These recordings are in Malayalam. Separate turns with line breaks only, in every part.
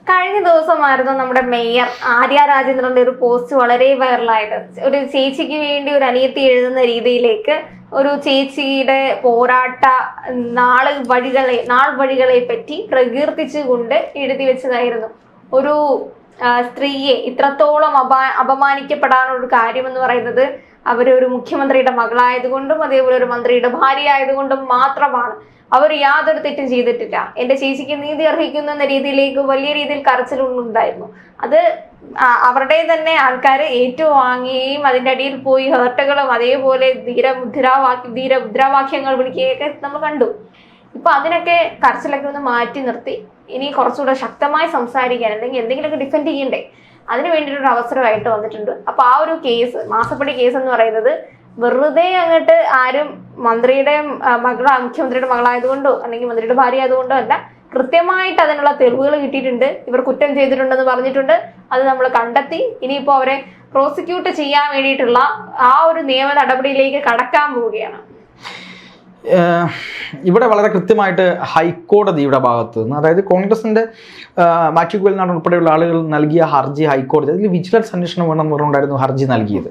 കഴിഞ്ഞ ദിവസമായിരുന്നു നമ്മുടെ മേയർ ആര്യ രാജേന്ദ്രന്റെ ഒരു പോസ്റ്റ് വളരെ വൈറലായത്. ഒരു ചേച്ചിക്ക് വേണ്ടി ഒരു അനിയത്തി എഴുതുന്ന രീതിയിലേക്ക് ഒരു ചേച്ചിയുടെ പോരാട്ട നാൾ വഴികളെ പറ്റി പ്രകീർത്തിച്ചുകൊണ്ട് എഴുതി വെച്ചതായിരുന്നു. ഒരു സ്ത്രീയെ ഇത്രത്തോളം അപമാനിക്കപ്പെടാനുള്ള ഒരു കാര്യം എന്ന് പറയുന്നത് അവരൊരു മുഖ്യമന്ത്രിയുടെ മകളായതുകൊണ്ടും അതേപോലെ ഒരു മന്ത്രിയുടെ ഭാര്യ ആയതുകൊണ്ടും മാത്രമാണ്. അവർ യാതൊരു തെറ്റും ചെയ്തിട്ടില്ല. എന്റെ ചേച്ചിക്ക് നീതി അർഹിക്കുന്നു എന്ന രീതിയിലേക്ക് വലിയ രീതിയിൽ കരച്ചിലുണ്ടായിരുന്നു. അത് അവരുടെ തന്നെ ആൾക്കാർ ഏറ്റുവാങ്ങുകയും അതിന്റെ അടിയിൽ പോയി ഹേർട്ടുകളും അതേപോലെ ധീരമുദ്രാവാക്യങ്ങൾ വിളിക്കുകയൊക്കെ നമ്മൾ കണ്ടു. ഇപ്പൊ അതിനൊക്കെ കരച്ചിലൊക്കെ ഒന്ന് മാറ്റി നിർത്തി ഇനി കുറച്ചുകൂടെ ശക്തമായി സംസാരിക്കാൻ അല്ലെങ്കിൽ എന്തെങ്കിലുമൊക്കെ ഡിഫെൻഡ് ചെയ്യണ്ടേ, അതിന് വേണ്ടിയിട്ടൊരു അവസരമായിട്ട് വന്നിട്ടുണ്ട്. അപ്പൊ ആ ഒരു കേസ്, മാസപ്പടി കേസ് എന്ന് പറയുന്നത് വെറുതെ അങ്ങോട്ട് ആരും മുഖ്യമന്ത്രിയുടെ മകളായതുകൊണ്ടോ അല്ലെങ്കിൽ മന്ത്രിയുടെ ഭാര്യ ആയതുകൊണ്ടോ അല്ല, കൃത്യമായിട്ട് അതിനുള്ള തെളിവുകൾ കിട്ടിയിട്ടുണ്ട്. ഇവർ കുറ്റം ചെയ്തിട്ടുണ്ടെന്ന് പറഞ്ഞിട്ടുണ്ട്. അത് നമ്മൾ കണ്ടെത്തി ഇനിയിപ്പോ അവരെ പ്രോസിക്യൂട്ട് ചെയ്യാൻ വേണ്ടിയിട്ടുള്ള ആ ഒരു നിയമ നടപടിയിലേക്ക് കടക്കാൻ പോവുകയാണ്.
ഇവിടെ വളരെ കൃത്യമായിട്ട് ഹൈക്കോടതിയുടെ ഭാഗത്ത് നിന്ന്, അതായത് കോൺഗ്രസിന്റെ മാത്യു കുഴൽനാടൻ ഉൾപ്പെടെയുള്ള ആളുകൾ നൽകിയ ഹർജി ഹൈക്കോടതി, അതിൽ വിജിലൻസ് അന്വേഷണം വേണമെന്ന് പറഞ്ഞുകൊണ്ടായിരുന്നു ഹർജി നൽകിയത്.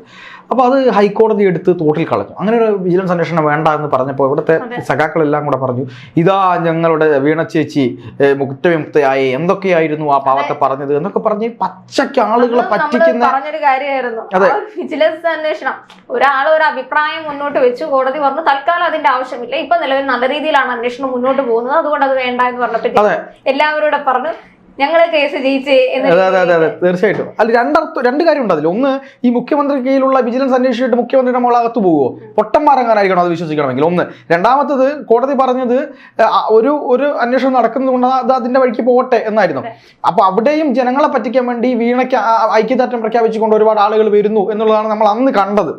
അപ്പോൾ അത് ഹൈക്കോടതി എടുത്ത് തോട്ടിൽ കളഞ്ഞു. അങ്ങനെ ഒരു വിജിലൻസ് അന്വേഷണം വേണ്ട എന്ന് പറഞ്ഞപ്പോൾ ഇവിടുത്തെ സഖാക്കളെല്ലാം കൂടെ പറഞ്ഞു, ഇതാ ഞങ്ങളുടെ വീണ ചേച്ചി കുറ്റവിമുക്തയായി, എന്തൊക്കെയായിരുന്നു ആ പാവത്തെ പറഞ്ഞത് എന്നൊക്കെ പറഞ്ഞ് പച്ചയ്ക്ക് ആളുകളെ പറ്റിക്കുന്ന
പറഞ്ഞൊരു കാര്യമായിരുന്നു. അതെ, വിജിലൻസ് അന്വേഷണം ഒരാൾ ഒരു അഭിപ്രായം മുന്നോട്ട് വെച്ചു, കോടതി പറഞ്ഞു തൽക്കാലം അതിന്റെ ആവശ്യമില്ല, ഇപ്പൊ നിലവിൽ നല്ല രീതിയിലാണ് അന്വേഷണം മുന്നോട്ട് പോകുന്നത്, അതുകൊണ്ട് അത് വേണ്ട എന്ന് പറഞ്ഞപ്പോൾ എല്ലാവരോടും പറഞ്ഞു ഞങ്ങള് കേസ് ജയിച്ചേ.
അതെ, തീർച്ചയായിട്ടും. അല്ല, രണ്ട് കാര്യം ഉണ്ട് അതിൽ. ഒന്ന്, ഈ മുഖ്യമന്ത്രി കീഴിലുള്ള വിജിലൻസ് അന്വേഷിച്ചിട്ട് മുഖ്യമന്ത്രിയുടെ മോളകത്ത് പോകുമോ? പൊട്ടന്മാരങ്ങാനായിരിക്കണം അത് വിശ്വസിക്കണമെങ്കിൽ. ഒന്ന്. രണ്ടാമത്തത്, കോടതി പറഞ്ഞത് ഒരു അന്വേഷണം നടക്കുന്നത് കൊണ്ട് അത് അതിന്റെ വഴിക്ക് പോകട്ടെ എന്നായിരുന്നു. അപ്പൊ അവിടെയും ജനങ്ങളെ പറ്റിക്കാൻ വേണ്ടി വീണയ്ക്ക് ഐക്യദാർഢ്യം പ്രഖ്യാപിച്ചുകൊണ്ട് ഒരുപാട് ആളുകൾ വരുന്നു എന്നുള്ളതാണ് നമ്മൾ അന്ന് കണ്ടത്.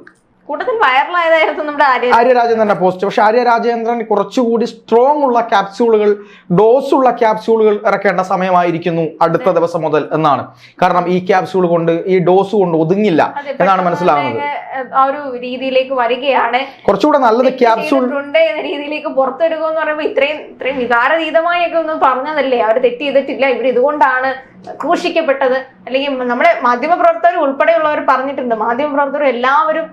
കൂട്ടത്തിൽ വൈറലായതായിരുന്നു നമ്മുടെ
ആര്യ രാജേന്ദ്രന്റെ പോസ്റ്റ്. പക്ഷെ ആര്യ രാജേന്ദ്രൻ കുറച്ചുകൂടി സ്ട്രോങ് ഉള്ള ക്യാപ്സ്യൂളുകൾ, ഡോസ് ഉള്ള ക്യാപ്സ്യൂളുകൾ ഇറക്കേണ്ട സമയമായിരിക്കുന്നു അടുത്ത ദിവസം മുതൽ എന്നാണ്. കാരണം ഈ ക്യാപ്സ്യൂൾ കൊണ്ട്, ഈ ഡോസ് കൊണ്ട് ഒതുങ്ങില്ല എന്നാണ് മനസ്സിലാവുന്നത്.
ആ ഒരു രീതിയിലേക്ക് വരികയാണ്.
കുറച്ചുകൂടെ നല്ലത് ക്യാപ്സ്യൂൾ
ഉണ്ട് എന്ന രീതിയിലേക്ക് പുറത്തെടുക്കുക എന്ന് പറയുമ്പോൾ ഇത്രയും വികാരതീതമായൊക്കെ ഒന്നും പറഞ്ഞതല്ലേ. അവർ തെറ്റ് ചെയ്തിട്ടില്ല, ഇവർ ഇതുകൊണ്ടാണ് ക്രൂശിക്കപ്പെട്ടത്. അല്ലെങ്കിൽ നമ്മുടെ മാധ്യമപ്രവർത്തകർ ഉൾപ്പെടെയുള്ളവർ പറഞ്ഞിട്ടുണ്ട്, മാധ്യമപ്രവർത്തകർ എല്ലാവരും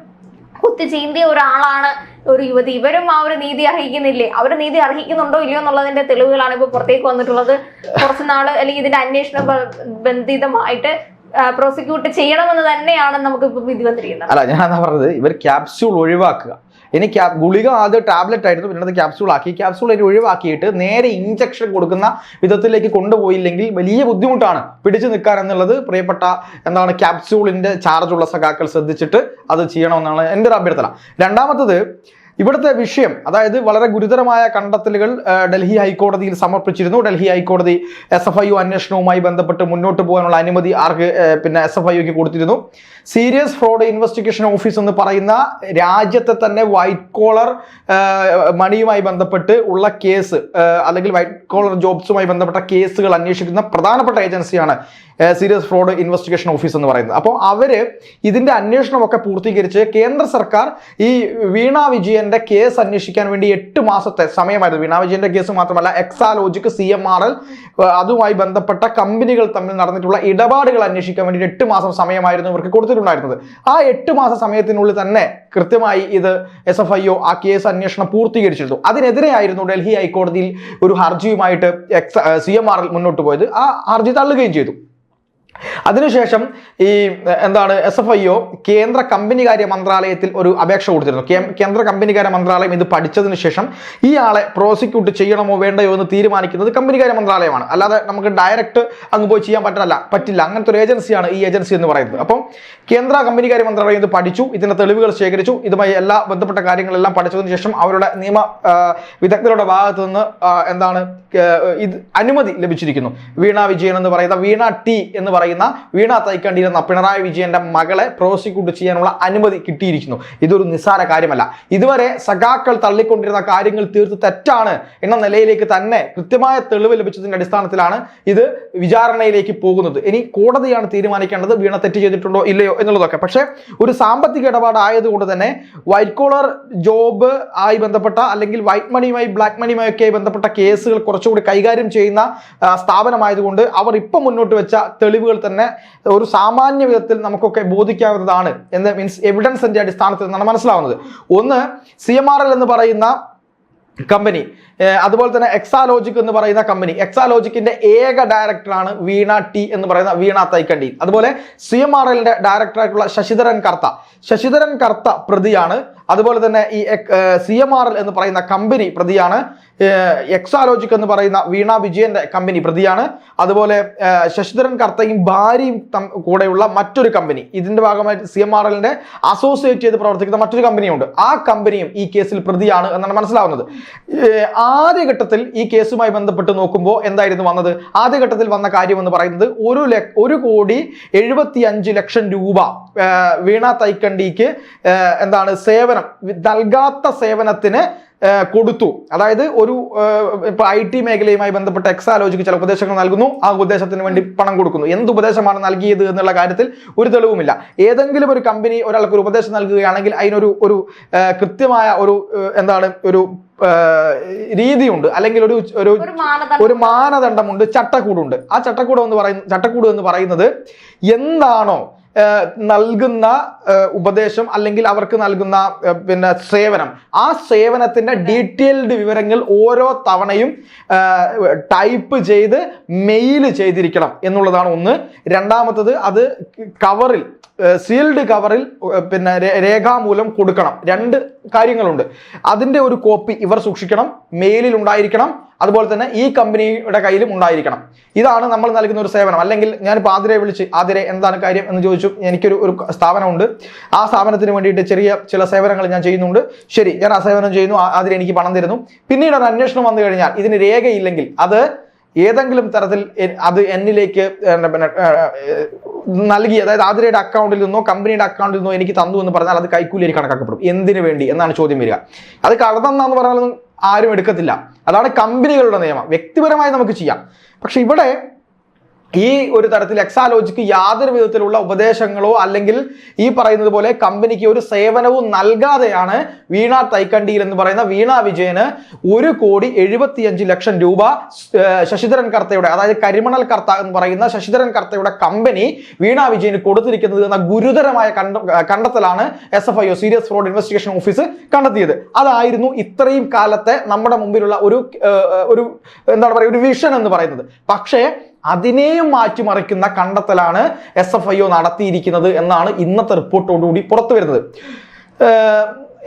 കുത്തിച്ചീന്തിയ ഒരാളാണ് ഒരു യുവതി, ഇവരും ആ ഒരു നീതി അർഹിക്കുന്നില്ലേ, അവർ നീതി അർഹിക്കുന്നുണ്ടോ ഇല്ലയോ എന്നുള്ളതിന്റെ തെളിവുകളാണ് ഇപ്പൊ പുറത്തേക്ക് വന്നിട്ടുള്ളത്. കുറച്ചുനാള് അല്ലെങ്കിൽ ഇതിന്റെ അന്വേഷണ ബന്ധിതമായിട്ട് പ്രോസിക്യൂട്ട് ചെയ്യണമെന്ന് തന്നെയാണ് നമുക്ക് ഇപ്പൊ വിധി വന്നിരിക്കുന്നത്.
അല്ല, ഞാൻ പറഞ്ഞത് ഇവർ ക്യാപ്സ്യൂൾ ഒഴിവാക്കുക. ഇനി ഗുളിക ആദ്യം ടാബ്ലറ്റ് ആയിരുന്നു, പിന്നെ ക്യാപ്സ്യൂൾ ആക്കി. ക്യാപ്സ്യൂൾ ഇനി ഒഴിവാക്കിയിട്ട് നേരെ ഇഞ്ചക്ഷൻ കൊടുക്കുന്ന വിധത്തിലേക്ക് കൊണ്ടുപോയില്ലെങ്കിൽ വലിയ ബുദ്ധിമുട്ടാണ് പിടിച്ചു നിൽക്കാൻ എന്നുള്ളത് പ്രിയപ്പെട്ട ക്യാപ്സ്യൂളിന്റെ ചാർജുള്ള സഖാക്കൾ ശ്രദ്ധിച്ചിട്ട് അത് ചെയ്യണമെന്നാണ് എൻ്റെ ഒരു അഭ്യർത്ഥന. രണ്ടാമത്തത്, ഇവിടുത്തെ വിഷയം, അതായത് വളരെ ഗുരുതരമായ കണ്ടെത്തലുകൾ ഡൽഹി ഹൈക്കോടതിയിൽ സമർപ്പിച്ചിരുന്നു. ഡൽഹി ഹൈക്കോടതി SFIO അന്വേഷണവുമായി ബന്ധപ്പെട്ട് മുന്നോട്ട് പോകാനുള്ള അനുമതി SFIOക്ക് കൊടുത്തിരുന്നു. സീരിയസ് ഫ്രോഡ് ഇൻവെസ്റ്റിഗേഷൻ ഓഫീസ് എന്ന് പറയുന്ന രാജ്യത്തെ തന്നെ വൈറ്റ് കോളർ മണിയുമായി ബന്ധപ്പെട്ട് ഉള്ള കേസ്, അല്ലെങ്കിൽ വൈറ്റ് കോളർ ജോബ്സുമായി ബന്ധപ്പെട്ട കേസുകൾ അന്വേഷിക്കുന്ന പ്രധാനപ്പെട്ട ഏജൻസിയാണ് സീരിയസ് ഫ്രോഡ് ഇൻവെസ്റ്റിഗേഷൻ ഓഫീസ് എന്ന് പറയുന്നത്. അപ്പോൾ അവര് ഇതിന്റെ അന്വേഷണമൊക്കെ പൂർത്തീകരിച്ച് കേന്ദ്ര സർക്കാർ ഈ വീണ വിജയന്റെ കേസ് അന്വേഷിക്കാൻ വേണ്ടി 8 മാസത്തെ സമയമായിരുന്നു. വീണ വിജയന്റെ കേസ് മാത്രമല്ല, എക്സാലോജിക്, CMRL അതുമായി ബന്ധപ്പെട്ട കമ്പനികൾ തമ്മിൽ നടന്നിട്ടുള്ള ഇടപാടുകൾ അന്വേഷിക്കാൻ വേണ്ടി 8 മാസം സമയമായിരുന്നു ഇവർക്ക് കൊടുത്തിട്ടുണ്ടായിരുന്നത്. ആ 8 മാസ സമയത്തിനുള്ളിൽ തന്നെ കൃത്യമായി ഇത് SFIO ആ കേസ് അന്വേഷണം പൂർത്തീകരിച്ചിരുന്നു. അതിനെതിരെയായിരുന്നു ഡൽഹി ഹൈക്കോടതിയിൽ ഒരു ഹർജിയുമായിട്ട് CMRL മുന്നോട്ട് പോയത്. ആ ഹർജി തള്ളുകയും ചെയ്തു. അതിനുശേഷം ഈ SFIO കേന്ദ്ര കമ്പനികാര്യ മന്ത്രാലയത്തിൽ ഒരു അപേക്ഷ കൊടുത്തിരുന്നു. കേന്ദ്ര കമ്പനികാര്യ മന്ത്രാലയം ഇത് പഠിച്ചതിന് ശേഷം ഇയാളെ പ്രോസിക്യൂട്ട് ചെയ്യണമോ വേണ്ടയോ എന്ന് തീരുമാനിക്കുന്നത് കമ്പനികാര്യ മന്ത്രാലയമാണ്. അല്ലാതെ നമുക്ക് ഡയറക്റ്റ് അങ്ങ് പോയി ചെയ്യാൻ പറ്റില്ല. അങ്ങനത്തെ ഒരു ഏജൻസിയാണ് ഈ ഏജൻസി എന്ന് പറയുന്നത്. അപ്പം കേന്ദ്ര കമ്പനികാര്യ മന്ത്രാലയം ഇത് പഠിച്ചു, ഇതിന്റെ തെളിവുകൾ ശേഖരിച്ചു, ഇതുമായി എല്ലാ ബന്ധപ്പെട്ട കാര്യങ്ങളെല്ലാം പഠിച്ചതിന് ശേഷം അവരുടെ നിയമ വിദഗ്ധരുടെ ഭാഗത്തു നിന്ന് ഇത് അനുമതി ലഭിച്ചിരിക്കുന്നു. വീണ വിജയൻ എന്ന് പറയുന്ന, വീണ ടി എന്ന് പറയുന്ന വീണ തൈക്കണ്ടി എന്ന പിണറായി വിജയന്റെ മകളെ പ്രോസിക്യൂട്ട് ചെയ്യാനുള്ള അനുമതി കിട്ടിയിരിക്കുന്നു. ഇതൊരു നിസ്സാര കാര്യമല്ല. ഇതുവരെ സഖാക്കൾ തള്ളിക്കൊണ്ടിരുന്ന കാര്യങ്ങൾ തീർത്ത് തെറ്റാണ് എന്ന നിലയിലേക്ക് തന്നെ കൃത്യമായ തെളിവ് ലഭിച്ചതിന്റെ അടിസ്ഥാനത്തിലാണ് ഇത് വിചാരണയിലേക്ക് പോകുന്നത്. ഇനി കോടതിയാണ് തീരുമാനിക്കേണ്ടത് വീണ തെറ്റ് ചെയ്തിട്ടുണ്ടോ ഇല്ലയോ എന്നുള്ളതൊക്കെ. പക്ഷേ ഒരു സാമ്പത്തിക ഇടപാടായതുകൊണ്ട് തന്നെ വൈറ്റ് കോളർ ജോബ് ആയി ബന്ധപ്പെട്ട അല്ലെങ്കിൽ വൈറ്റ് മണിയുമായി ബ്ലാക്ക് മണിയുമായി ഒക്കെ ബന്ധപ്പെട്ട കേസുകൾ കുറച്ചുകൂടി കൈകാര്യം ചെയ്യുന്ന സ്ഥാപനമായതുകൊണ്ട് അവർ ഇപ്പം മുന്നോട്ട് വെച്ച തെളിവുകൾ തന്നെ ഒരു സാമാന്യ വിധത്തിൽ നമുക്കൊക്കെ ബോധിക്കാവുന്നതാണ് എന്ന് മീൻസ് എവിഡൻസിന്റെ അടിസ്ഥാനത്തിൽ നിന്നാണ് മനസ്സിലാവുന്നത്. ഒന്ന്, CMRL എന്ന് പറയുന്ന കമ്പനി, അതുപോലെ തന്നെ എക്സാലോജിക് എന്ന് പറയുന്ന കമ്പനി, എക്സാലോജിക്കിന്റെ ഏക ഡയറക്ടറാണ് വീണ ടി എന്ന് പറയുന്ന വീണ തൈക്കണ്ടി. അതുപോലെ CMRLന്റെ ഡയറക്ടറായിട്ടുള്ള ശശിധരൻ കർത്ത പ്രതിയാണ്. അതുപോലെ തന്നെ ഈ CMRL എന്ന് പറയുന്ന കമ്പനി പ്രതിയാണ്. എക്സാലോജിക് എന്ന് പറയുന്ന വീണ വിജയന്റെ കമ്പനി പ്രതിയാണ്. അതുപോലെ ശശിധരൻ കർത്തയും ഭാര്യയും കൂടെയുള്ള മറ്റൊരു കമ്പനി, ഇതിന്റെ ഭാഗമായിട്ട് CMRLന്റെ അസോസിയേറ്റ് ചെയ്ത് പ്രവർത്തിക്കുന്ന മറ്റൊരു കമ്പനിയുണ്ട്. ആ കമ്പനിയും ഈ കേസിൽ പ്രതിയാണ് എന്നാണ് മനസ്സിലാവുന്നത്. ആദ്യഘട്ടത്തിൽ ഈ കേസുമായി ബന്ധപ്പെട്ട് നോക്കുമ്പോൾ എന്തായിരുന്നു വന്നത്? ആദ്യഘട്ടത്തിൽ വന്ന കാര്യം എന്ന് പറയുന്നത് 1,75,00,000 രൂപ വീണ തൈക്കണ്ടിക്ക് സേവനം നൽകാത്ത സേവനത്തിന് കൊടുത്തു. അതായത് ഒരു ഇപ്പൊ IT മേഖലയുമായി ബന്ധപ്പെട്ട എക്സാലോജിക്ക് ചില ഉപദേശങ്ങൾ നൽകുന്നു, ആ ഉപദേശത്തിന് വേണ്ടി പണം കൊടുക്കുന്നു. എന്ത് ഉപദേശമാണ് നൽകിയത് എന്നുള്ള കാര്യത്തിൽ ഒരു തെളിവുമില്ല. ഏതെങ്കിലും ഒരു കമ്പനി ഒരാൾക്ക് ഒരു ഉപദേശം നൽകുകയാണെങ്കിൽ അതിനൊരു കൃത്യമായ ഒരു രീതിയുണ്ട്, അല്ലെങ്കിൽ ഒരു മാനദണ്ഡമുണ്ട്, ചട്ടക്കൂടുണ്ട്. ആ ചട്ടക്കൂട് എന്ന് പറയുന്നത് എന്താണോ നൽകുന്ന ഉപദേശം അല്ലെങ്കിൽ അവർക്ക് നൽകുന്ന സേവനം, ആ സേവനത്തിന്റെ ഡീറ്റെയിൽഡ് വിവരങ്ങൾ ഓരോ തവണയും ടൈപ്പ് ചെയ്ത് മെയിൽ ചെയ്തിരിക്കണം എന്നുള്ളതാണ് ഒന്ന്. രണ്ടാമത്തത് അത് കവറിൽ, സീൽഡ് കവറിൽ രേഖാമൂലം കൊടുക്കണം. 2 കാര്യങ്ങളുണ്ട്. അതിന്റെ ഒരു കോപ്പി ഇവർ സൂക്ഷിക്കണം, മെയിലിൽ ഉണ്ടായിരിക്കണം, അതുപോലെ തന്നെ ഈ കമ്പനിയുടെ കയ്യിലും ഉണ്ടായിരിക്കണം. ഇതാണ് നമ്മൾ നൽകുന്ന ഒരു സേവനം. അല്ലെങ്കിൽ ഞാനിപ്പോൾ ആതിരെ വിളിച്ച്, ആതിരെ എന്താണ് കാര്യം എന്ന് ചോദിച്ചു, എനിക്കൊരു സ്ഥാപനമുണ്ട്, ആ സ്ഥാപനത്തിന് വേണ്ടിയിട്ട് ചില സേവനങ്ങൾ ഞാൻ ചെയ്യുന്നുണ്ട്, ശരി ഞാൻ ആ സേവനം ചെയ്യുന്നു, ആതിരെ എനിക്ക് പണം തരുന്നു. പിന്നീട് ഒരു അന്വേഷണം വന്നു കഴിഞ്ഞാൽ ഇതിന് രേഖയില്ലെങ്കിൽ അത് ഏതെങ്കിലും തരത്തിൽ അത് എന്നിലേക്ക് നൽകി, അതായത് ആതിരയുടെ അക്കൗണ്ടിൽ നിന്നോ കമ്പനിയുടെ അക്കൗണ്ടിൽ നിന്നോ എനിക്ക് തന്നു എന്ന് പറഞ്ഞാൽ അത് കൈക്കൂലി കണക്കാക്കപ്പെടും. എന്തിനു വേണ്ടി എന്നാണ് ചോദ്യം വരിക. അത് കടന്നെന്ന് പറഞ്ഞാൽ ആരും എടുക്കത്തില്ല. അതാണ് കമ്പനികളുടെ നിയമം. വ്യക്തിപരമായി നമുക്ക് ചെയ്യാം. പക്ഷെ ഇവിടെ ഈ ഒരു തരത്തിൽ എക്സാലോജിക്ക് യാതൊരു വിധത്തിലുള്ള ഉപദേശങ്ങളോ അല്ലെങ്കിൽ ഈ പറയുന്നത് പോലെ കമ്പനിക്ക് ഒരു സേവനവും നൽകാതെയാണ് വീണ തൈക്കണ്ടിയിൽ എന്ന് പറയുന്ന വീണ വിജയന് 1,75,00,000 രൂപ ശശിധരൻ കർത്തയുടെ, അതായത് കരിമണൽ കർത്ത എന്ന് പറയുന്ന ശശിധരൻ കർത്തയുടെ കമ്പനി വീണ വിജയന് കൊടുത്തിരിക്കുന്നത് എന്ന ഗുരുതരമായ കണ്ടെത്തലാണ് SFIO serious fraud investigation office കണ്ടെത്തിയത്. അതായിരുന്നു ഇത്രയും കാലത്തെ നമ്മുടെ മുമ്പിലുള്ള ഒരു വിഷൻ എന്ന് പറയുന്നത്. പക്ഷേ അതിനെയും മാറ്റിമറിക്കുന്ന കണ്ടെത്തലാണ് SFIO നടത്തിയിരിക്കുന്നത് എന്നാണ് ഇന്നത്തെ റിപ്പോർട്ടോടുകൂടി പുറത്തു വരുന്നത്.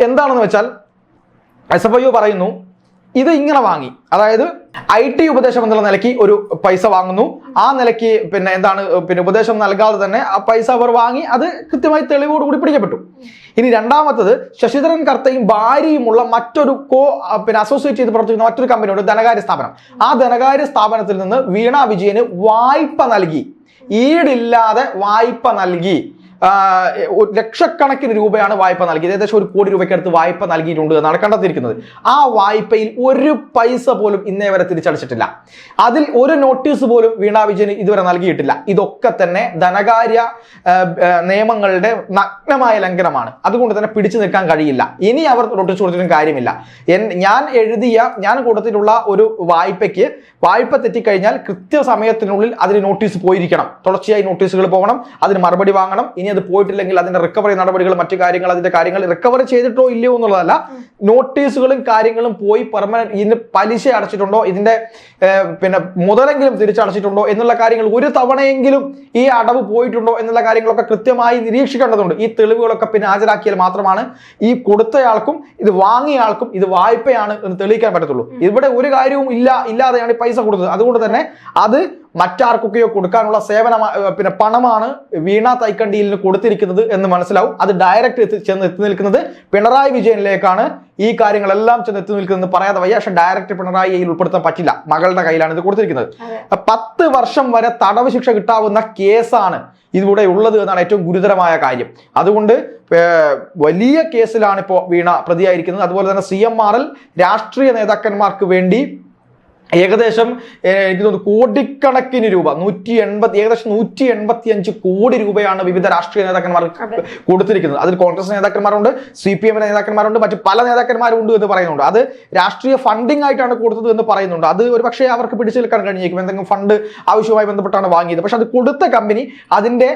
എന്താണെന്ന് വെച്ചാൽ SFIO പറയുന്നു ഇത് ഇങ്ങനെ വാങ്ങി, അതായത് IT ഉപദേശം എന്നുള്ള നിലയ്ക്ക് ഒരു പൈസ വാങ്ങുന്നു, ആ നിലയ്ക്ക് ഉപദേശം നൽകാതെ തന്നെ ആ പൈസ അവർ വാങ്ങി, അത് കൃത്യമായി തെളിവോടുകൂടി പിടിക്കപ്പെട്ടു. ഇനി രണ്ടാമത്തത് ശശിധരൻ കർത്തയും ഭാര്യയുമുള്ള മറ്റൊരു അസോസിയേറ്റ് ചെയ്ത് പ്രവർത്തിക്കുന്ന മറ്റൊരു കമ്പനിയുണ്ട്, ധനകാര്യ സ്ഥാപനം. ആ ധനകാര്യ സ്ഥാപനത്തിൽ നിന്ന് വീണ വിജയന് വായ്പ നൽകി, ഈടില്ലാതെ വായ്പ നൽകി. ലക്ഷക്കണക്കിന് രൂപയാണ് വായ്പ നൽകിയത്. ഏകദേശം 1 കോടി രൂപയ്ക്ക് അടുത്ത് വായ്പ നൽകിയിട്ടുണ്ട് എന്നാണ് കണ്ടെത്തിയിരിക്കുന്നത്. ആ വായ്പയിൽ ഒരു പൈസ പോലും ഇന്നേ വരെ തിരിച്ചടച്ചിട്ടില്ല. അതിൽ ഒരു നോട്ടീസ് പോലും വീണ വിജയന് ഇതുവരെ നൽകിയിട്ടില്ല. ഇതൊക്കെ തന്നെ ധനകാര്യ നിയമങ്ങളുടെ നഗ്നമായ ലംഘനമാണ്. അതുകൊണ്ട് തന്നെ പിടിച്ചു നിൽക്കാൻ കഴിയില്ല. ഇനി അവർ നോട്ടീസ് കൊടുത്തിട്ടും കാര്യമില്ല. ഞാൻ കൊടുത്തിട്ടുള്ള ഒരു വായ്പ തെറ്റിക്കഴിഞ്ഞാൽ കൃത്യസമയത്തിനുള്ളിൽ അതിന് നോട്ടീസ് പോയിരിക്കണം. തുടർച്ചയായി നോട്ടീസുകൾ പോകണം, അതിന് മറുപടി വാങ്ങണം. ഇനി അത് പോയിട്ടില്ലെങ്കിൽ അതിന്റെ റിക്കവറി നടപടികൾ, മറ്റു കാര്യങ്ങൾ, അതിന്റെ കാര്യങ്ങൾ റിക്കവറി ചെയ്തിട്ടോ ഇല്ലയോ എന്നുള്ളതല്ല, നോട്ടീസുകളും കാര്യങ്ങളും പോയി പെർമനന്റ് ഇതിന് പലിശ അടച്ചിട്ടുണ്ടോ, ഇതിന്റെ മുതലെങ്കിലും തിരിച്ചടച്ചിട്ടുണ്ടോ എന്നുള്ള കാര്യങ്ങൾ, ഒരു തവണയെങ്കിലും ഈ അടവ് പോയിട്ടുണ്ടോ എന്നുള്ള കാര്യങ്ങളൊക്കെ കൃത്യമായി നിരീക്ഷിക്കേണ്ടതുണ്ട്. ഈ തെളിവുകളൊക്കെ പിന്നെ ഹാജരാക്കിയാൽ മാത്രമാണ് ഈ കൊടുത്തയാൾക്കും ഇത് വാങ്ങിയ ആൾക്കും ഇത് വായ്പയാണ് എന്ന് തെളിയിക്കാൻ പറ്റത്തുള്ളൂ. ഇവിടെ ഒരു കാര്യവും ഇല്ലാതെയാണ് പൈസ കൊടുത്തത്. അതുകൊണ്ട് തന്നെ അത് മറ്റാർക്കൊക്കെയോ കൊടുക്കാനുള്ള പിന്നെ പണമാണ് വീണ തൈക്കണ്ടിയിലിന് കൊടുത്തിരിക്കുന്നത് എന്ന് മനസ്സിലാവും. അത് ഡയറക്റ്റ് ചെന്ന് എത്തി നിൽക്കുന്നത് പിണറായി വിജയനിലേക്കാണ്. ഈ കാര്യങ്ങളെല്ലാം ചെന്ന് എത്തി നിൽക്കുന്നത് പറയാതെ വയ്യ. പക്ഷെ ഡയറക്റ്റ് പിണറായിയിൽ ഉൾപ്പെടുത്താൻ പറ്റില്ല. മകളുടെ കയ്യിലാണ് ഇത് കൊടുത്തിരിക്കുന്നത്. 10 വർഷം വരെ തടവ് ശിക്ഷ കിട്ടാവുന്ന കേസാണ് ഇതിലൂടെ ഉള്ളത് എന്നാണ് ഏറ്റവും ഗുരുതരമായ കാര്യം. അതുകൊണ്ട് വലിയ കേസിലാണ് ഇപ്പോൾ വീണ പ്രതിയായിരിക്കുന്നത്. അതുപോലെ തന്നെ CMR-ൽ രാഷ്ട്രീയ നേതാക്കന്മാർക്ക് വേണ്ടി ഏകദേശം എനിക്ക് തോന്നുന്നു കോടിക്കണക്കിന് രൂപ ഏകദേശം 185 കോടി രൂപയാണ് വിവിധ രാഷ്ട്രീയ നേതാക്കന്മാർക്ക് കൊടുത്തിരിക്കുന്നത്. അതിൽ കോൺഗ്രസ് നേതാക്കന്മാരുണ്ട്, CPM നേതാക്കന്മാരുണ്ട്, മറ്റു പല നേതാക്കന്മാരും ഉണ്ട് എന്ന് പറയുന്നുണ്ട്. അത് രാഷ്ട്രീയ ഫണ്ടിങ് ആയിട്ടാണ് കൊടുത്തത് എന്ന് പറയുന്നുണ്ട്. അത് ഒരു പക്ഷേ അവർക്ക് പിടിച്ചു നിൽക്കാൻ കഴിഞ്ഞേക്കും, എന്തെങ്കിലും ഫണ്ട് ആവശ്യവുമായി ബന്ധപ്പെട്ടാണ് വാങ്ങിയത്. പക്ഷെ അത് കൊടുത്ത കമ്പനി അതിന്റെ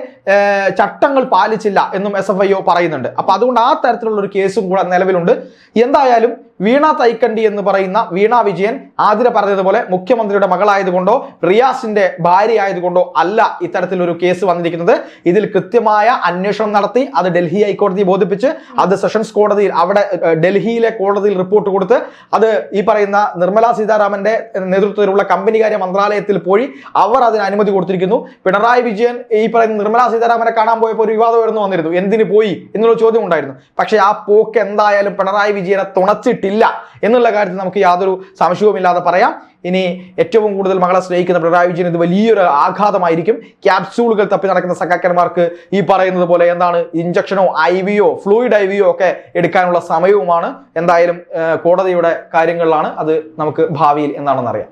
ചട്ടങ്ങൾ പാലിച്ചില്ല എന്നും SFIO പറയുന്നുണ്ട്. അപ്പൊ അതുകൊണ്ട് ആ തരത്തിലുള്ള ഒരു കേസും കൂടെ നിലവിലുണ്ട്. എന്തായാലും വീണ തൈക്കണ്ടി എന്ന് പറയുന്ന വീണ വിജയൻ ആതിര പറഞ്ഞതുപോലെ മുഖ്യമന്ത്രിയുടെ മകളായതുകൊണ്ടോ റിയാസിന്റെ ഭാര്യ ആയതുകൊണ്ടോ അല്ല ഇത്തരത്തിലൊരു കേസ് വന്നിരിക്കുന്നത്. ഇതിൽ കൃത്യമായ അന്വേഷണം നടത്തി അത് ഡൽഹി ഹൈക്കോടതിയെ ബോധിപ്പിച്ച് അത് സെഷൻസ് കോടതിയിൽ അവിടെ ഡൽഹിയിലെ കോടതിയിൽ റിപ്പോർട്ട് കൊടുത്ത് അത് ഈ പറയുന്ന നിർമ്മലാ സീതാരാമന്റെ നേതൃത്വത്തിലുള്ള കമ്പനികാര്യ മന്ത്രാലയത്തിൽ പോയി അവർ അതിന് അനുമതി കൊടുത്തിരിക്കുന്നു. പിണറായി വിജയൻ ഈ പറയുന്ന നിർമ്മലാ സീതാരാമനെ കാണാൻ പോയപ്പോൾ ഒരു വിവാദം ഉയർന്നു വന്നിരുന്നു, എന്തിന് പോയി എന്നുള്ള ചോദ്യം ഉണ്ടായിരുന്നു. പക്ഷെ ആ പോക്ക് എന്തായാലും പിണറായി വിജയനെ തുണച്ചിട്ടില്ല എന്നുള്ള കാര്യത്തിൽ നമുക്ക് യാതൊരു സംശയവുമില്ലാതെ പറയാം. ഇനി ഏറ്റവും കൂടുതൽ മകളെ സ്നേഹിക്കുന്ന പിണറായി വിജയൻ ഇത് വലിയൊരു ആഘാതമായിരിക്കും. ക്യാപ്സ്യൂളുകൾ തപ്പി നടക്കുന്ന സഖാക്കന്മാർക്ക് ഈ പറയുന്നത് പോലെ എന്താണ് ഇഞ്ചക്ഷനോ IV-യോ ഫ്ലൂയിഡ് IV-യോ ഒക്കെ എടുക്കാനുള്ള സമയവുമാണ്. എന്തായാലും കോടതിയുടെ കാര്യങ്ങളിലാണ് അത് നമുക്ക് ഭാവിയിൽ എന്താണെന്ന് അറിയാം.